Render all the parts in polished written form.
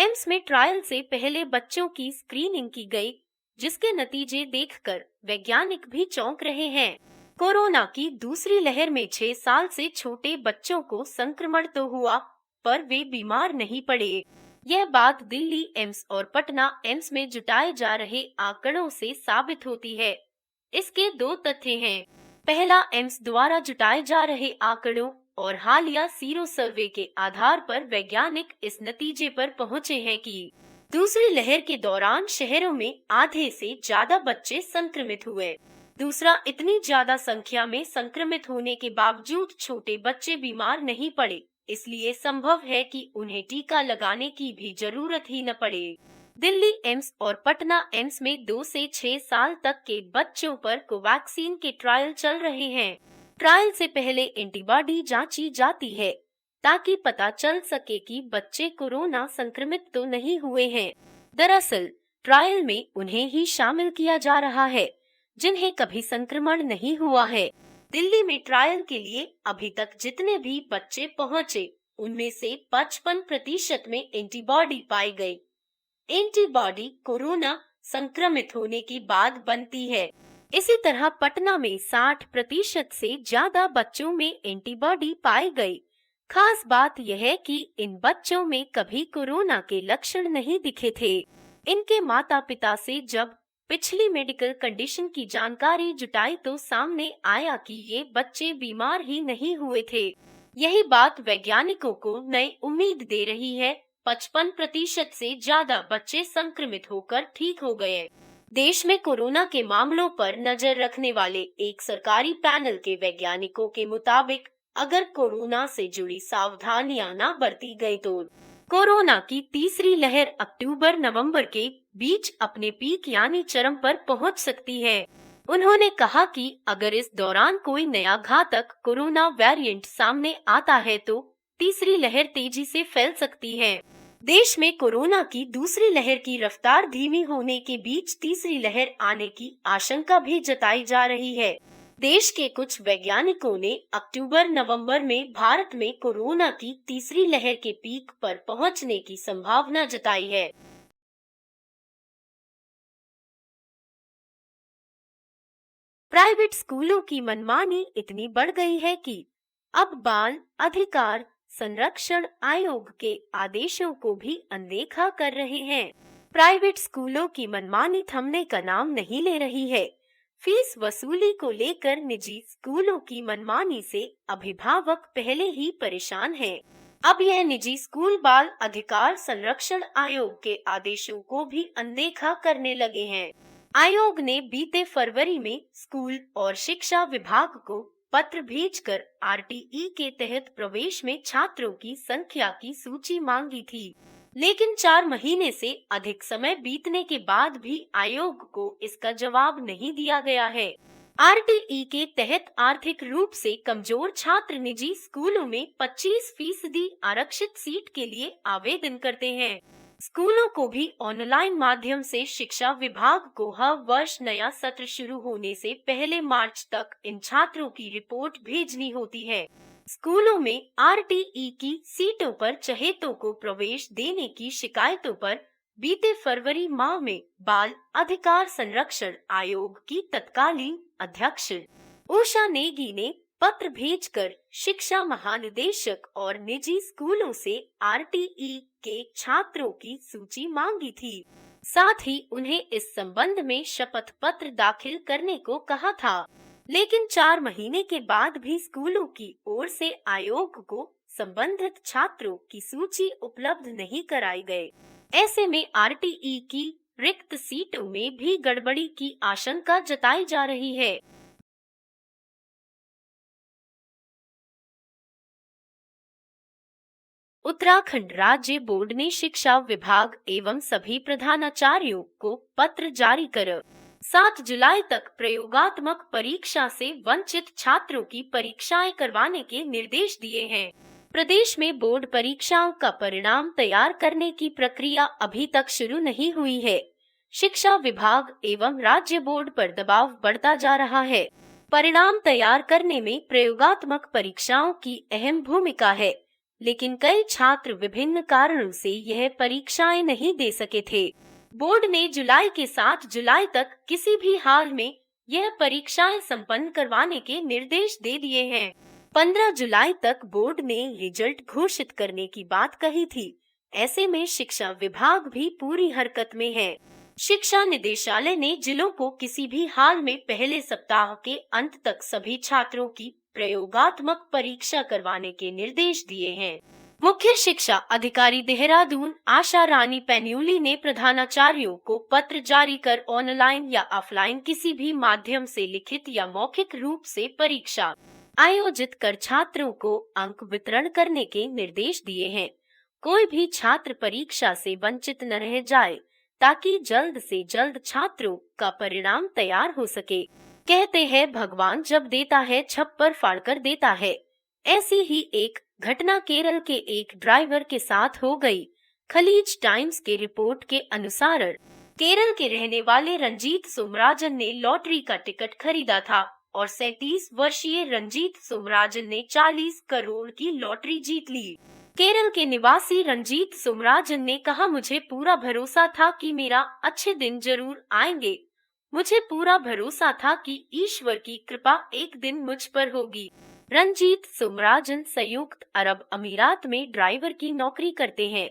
AIIMS में trial से पहले बच्चों की स्क्रीनिंग की गई, जिसके नतीजे देखकर वैज्ञानिक भी चौंक रहे हैं। कोरोना की दूसरी लहर में 6 साल से छोटे बच्चों को संक्रमण तो हुआ, पर वे बीमार नहीं पड़े। यह बात दिल्ली एम्स और पटना एम्स में जुटाए जा रहे आंकड़ों से साबित होती है। इसके दो तथ्य हैं। पहला, एम्स द्वारा जुटाए जा रहे आंकड़ों और हालिया सीरो सर्वे के आधार पर वैज्ञानिक इस नतीजे पर पहुंचे हैं कि दूसरी लहर के दौरान शहरों में आधे से ज्यादा बच्चे संक्रमित हुए। दूसरा, इतनी ज्यादा संख्या में संक्रमित होने के बावजूद छोटे बच्चे बीमार नहीं पड़े, इसलिए संभव है कि उन्हें टीका लगाने की भी जरूरत ही न पड़े। दिल्ली एम्स और पटना एम्स में 2 से 6 साल तक के बच्चों पर कोवैक्सीन के ट्रायल चल रहे हैं। ट्रायल से पहले एंटीबॉडी जांची जाती है, ताकि पता चल सके कि बच्चे कोरोना संक्रमित तो नहीं हुए हैं। दरअसल ट्रायल में उन्हें ही शामिल किया जा रहा है जिन्हें कभी संक्रमण नहीं हुआ है। दिल्ली में ट्रायल के लिए अभी तक जितने भी बच्चे पहुंचे, उनमें से 55% में एंटीबॉडी पाई गई। एंटीबॉडी कोरोना संक्रमित होने के बाद बनती है। इसी तरह पटना में 60% से ज्यादा बच्चों में एंटीबॉडी पाई गई। खास बात यह है कि इन बच्चों में कभी कोरोना के लक्षण नहीं दिखे थे। इनके माता पिता से जब पिछली मेडिकल कंडीशन की जानकारी जुटाई तो सामने आया कि ये बच्चे बीमार ही नहीं हुए थे। यही बात वैज्ञानिकों को नई उम्मीद दे रही है। 55% से ज्यादा बच्चे संक्रमित होकर ठीक हो गए। देश में कोरोना के मामलों पर नजर रखने वाले एक सरकारी पैनल के वैज्ञानिकों के मुताबिक अगर कोरोना से जुड़ी सावधानियां न बरती गई तो कोरोना की तीसरी लहर अक्टूबर-नवंबर के बीच अपने पीक यानी चरम पर पहुंच सकती है। उन्होंने कहा कि अगर इस दौरान कोई नया घातक कोरोना वेरिएंट सामने आता है तो तीसरी लहर तेजी से फैल सकती है। देश में कोरोना की दूसरी लहर की रफ्तार धीमी होने के बीच तीसरी लहर आने की आशंका भी जताई जा रही है। देश के कुछ वैज्ञानिकों ने अक्टूबर-नवंबर में भारत में कोरोना की तीसरी लहर के पीक पर पहुंचने की संभावना जताई है। प्राइवेट स्कूलों की मनमानी इतनी बढ़ गई है कि अब बाल अधिकार संरक्षण आयोग के आदेशों को भी अनदेखा कर रहे हैं। प्राइवेट स्कूलों की मनमानी थमने का नाम नहीं ले रही है। फीस वसूली को लेकर निजी स्कूलों की मनमानी से अभिभावक पहले ही परेशान हैं। अब यह निजी स्कूल बाल अधिकार संरक्षण आयोग के आदेशों को भी अनदेखा करने लगे हैं। आयोग ने बीते फरवरी में स्कूल और शिक्षा विभाग को पत्र भेजकर आरटीई के तहत प्रवेश में छात्रों की संख्या की सूची मांगी थी, लेकिन 4 महीने से अधिक समय बीतने के बाद भी आयोग को इसका जवाब नहीं दिया गया है। आरटीई के तहत आर्थिक रूप से कमजोर छात्र निजी स्कूलों में 25% आरक्षित सीट के लिए आवेदन करते हैं। स्कूलों को भी ऑनलाइन माध्यम से शिक्षा विभाग को हर वर्ष नया सत्र शुरू होने से पहले मार्च तक इन छात्रों की रिपोर्ट भेजनी होती है। स्कूलों में आरटीई की सीटों पर चहेतों को प्रवेश देने की शिकायतों पर बीते फरवरी माह में बाल अधिकार संरक्षण आयोग की तत्कालीन अध्यक्ष उषा नेगी ने पत्र भेजकर शिक्षा महानिदेशक और निजी स्कूलों से आरटीई के छात्रों की सूची मांगी थी। साथ ही उन्हें इस संबंध में शपथ पत्र दाखिल करने को कहा था, लेकिन 4 महीने के बाद भी स्कूलों की ओर से आयोग को संबंधित छात्रों की सूची उपलब्ध नहीं कराई गई। ऐसे में आरटीई की रिक्त सीटों में भी गड़बड़ी की आशंका जताई जा रही है। उत्तराखंड राज्य बोर्ड ने शिक्षा विभाग एवं सभी प्रधानाचार्यों को पत्र जारी कर 7 जुलाई तक प्रयोगात्मक परीक्षा से वंचित छात्रों की परीक्षाएं करवाने के निर्देश दिए हैं। प्रदेश में बोर्ड परीक्षाओं का परिणाम तैयार करने की प्रक्रिया अभी तक शुरू नहीं हुई है। शिक्षा विभाग एवं राज्य बोर्ड पर दबाव बढ़ता जा रहा है। परिणाम तैयार करने में प्रयोगात्मक परीक्षाओं की अहम भूमिका है, लेकिन कई छात्र विभिन्न कारणों से यह परीक्षाएं नहीं दे सके थे। बोर्ड ने जुलाई के 7 जुलाई तक किसी भी हाल में यह परीक्षाएं संपन्न करवाने के निर्देश दे दिए हैं। 15 जुलाई तक बोर्ड ने रिजल्ट घोषित करने की बात कही थी। ऐसे में शिक्षा विभाग भी पूरी हरकत में है। शिक्षा निदेशालय ने जिलों को किसी भी हाल में पहले सप्ताह के अंत तक सभी छात्रों की प्रयोगात्मक परीक्षा करवाने के निर्देश दिए हैं। मुख्य शिक्षा अधिकारी देहरादून आशा रानी पैन्यूली ने प्रधानाचार्यों को पत्र जारी कर ऑनलाइन या ऑफलाइन किसी भी माध्यम से लिखित या मौखिक रूप से परीक्षा आयोजित कर छात्रों को अंक वितरण करने के निर्देश दिए हैं। कोई भी छात्र परीक्षा से वंचित न रह जाए, ताकि जल्द से जल्द छात्रों का परिणाम तैयार हो सके। कहते हैं भगवान जब देता है छप्पर फाड़कर देता है। ऐसी ही एक घटना केरल के एक ड्राइवर के साथ हो गई। खलीज टाइम्स के रिपोर्ट के अनुसार केरल के रहने वाले रंजीत सोमराजन ने लॉटरी का टिकट खरीदा था और 37 वर्षीय रंजीत सोमराजन ने 40 करोड़ की लॉटरी जीत ली। केरल के निवासी रंजीत सोमराजन ने कहा, मुझे पूरा भरोसा था कि मेरा अच्छे दिन जरूर आएंगे। मुझे पूरा भरोसा था कि ईश्वर की कृपा एक दिन मुझ पर होगी। रंजीत सोमराजन संयुक्त अरब अमीरात में ड्राइवर की नौकरी करते हैं।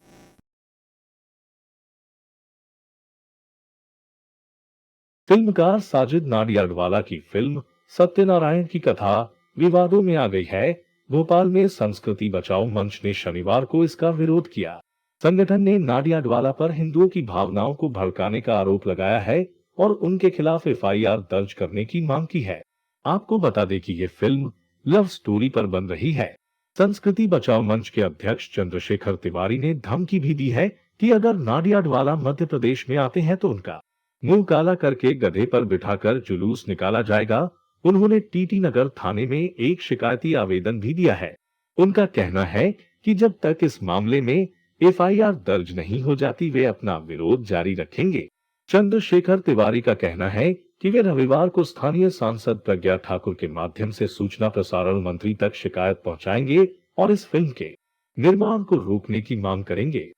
फिल्मकार साजिद नाडियाडवाला की फिल्म सत्यनारायण की कथा विवादों में आ गई है। भोपाल में संस्कृति बचाओ मंच ने शनिवार को इसका विरोध किया। संगठन ने नाडियाडवाला पर हिंदुओं की भावनाओं को भड़काने का आरोप लगाया है और उनके खिलाफ एफआईआर दर्ज करने की मांग की है। आपको बता दें कि ये फिल्म लव स्टोरी पर बन रही है। संस्कृति बचाओ मंच के अध्यक्ष चंद्रशेखर तिवारी ने धमकी भी दी है कि अगर नाडियाडवाला मध्य प्रदेश में आते हैं तो उनका मुंह काला करके गधे पर बिठाकर जुलूस निकाला जाएगा। उन्होंने टीटी नगर थाने में एक शिकायती आवेदन भी दिया है। उनका कहना है कि जब तक इस मामले में एफआईआर दर्ज नहीं हो जाती वे अपना विरोध जारी रखेंगे। चंद्रशेखर तिवारी का कहना है कि वे रविवार को स्थानीय सांसद प्रज्ञा ठाकुर के माध्यम से सूचना प्रसारण मंत्री तक शिकायत पहुंचाएंगे और इस फिल्म के निर्माण को रोकने की मांग करेंगे।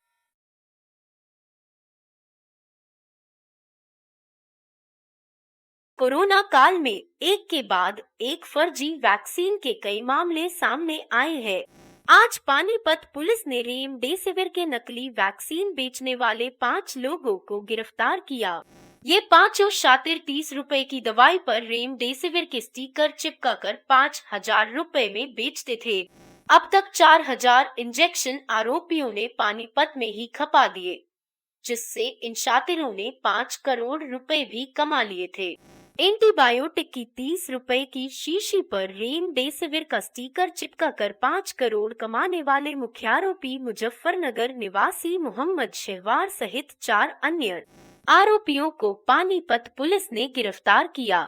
कोरोना काल में एक के बाद एक फर्जी वैक्सीन के कई मामले सामने आए हैं। आज पानीपत पुलिस ने रेमडेसिविर के नकली वैक्सीन बेचने वाले 5 लोगों को गिरफ्तार किया। ये पांचों शातिर 30 रुपए की दवाई पर रेमडेसिविर के स्टिकर चिपकाकर 5,000 रुपए में बेचते थे। अब तक 4,000 इंजेक्शन आरोपियों ने पानीपत में ही खपा दिए, जिससे इन शातिरों ने 5 करोड़ रुपए भी कमा लिए थे। एंटीबायोटिक की 30 रुपए की शीशी पर रेमडेसिविर का स्टिकर चिपकाकर 5 करोड़ कमाने वाले मुख्य आरोपी मुजफ्फरनगर निवासी मोहम्मद शहवार सहित 4 अन्य आरोपियों को पानीपत पुलिस ने गिरफ्तार किया।